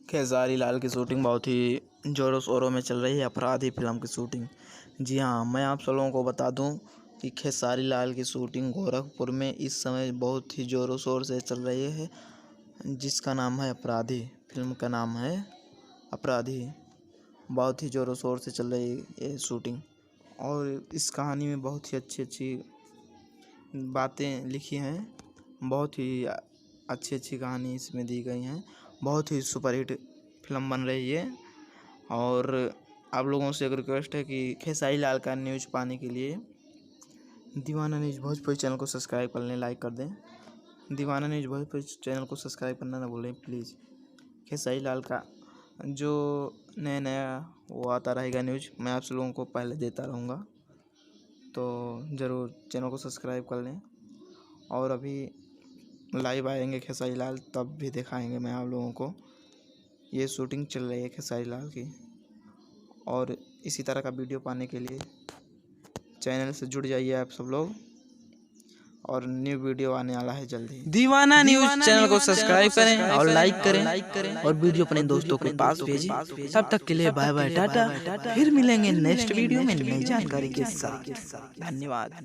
खेसारी लाल की शूटिंग बहुत ही ज़ोरों शोरों में चल रही है। अपराधी फिल्म की शूटिंग। जी हाँ, मैं आप सब लोगों को बता दूं कि खेसारी लाल की शूटिंग गोरखपुर में इस समय बहुत ही ज़ोरों शोर से चल रही है, जिसका नाम है अपराधी। फिल्म का नाम है अपराधी। बहुत ही ज़ोरों शोर से चल रही है ये शूटिंग, और इस कहानी में बहुत ही अच्छी अच्छी बातें लिखी हैं। बहुत ही अच्छी अच्छी कहानी इसमें दी गई हैं। बहुत ही सुपरहिट फिल्म बन रही है। और आप लोगों से एक रिक्वेस्ट है कि खेसारी लाल का न्यूज़ पाने के लिए दीवाना न्यूज़ भोजपुरी चैनल को सब्सक्राइब कर लें, लाइक कर दें। दीवाना न्यूज़ भोजपुरी चैनल को सब्सक्राइब करना ना भूलें प्लीज़। खेसारी लाल का जो नया नया वो आता रहेगा न्यूज़, मैं आप सब लोगों को पहले देता रहूँगा, तो ज़रूर चैनल को सब्सक्राइब कर लें। और अभी लाइव आएंगे खेसारी लाल, तब भी दिखाएंगे मैं आप लोगों को। ये शूटिंग चल रही है खेसारी लाल की, और इसी तरह का वीडियो पाने के लिए चैनल से जुड़ जाइए आप सब लोग, और न्यू वीडियो आने वाला है जल्दी। दीवाना न्यूज चैनल को सब्सक्राइब करें और लाइक करें और वीडियो अपने दोस्तों के पास भेजें। तब तक के लिए बाय बाय टाटा। फिर मिलेंगे नेक्स्ट वीडियो में नई जानकारी के साथ। धन्यवाद।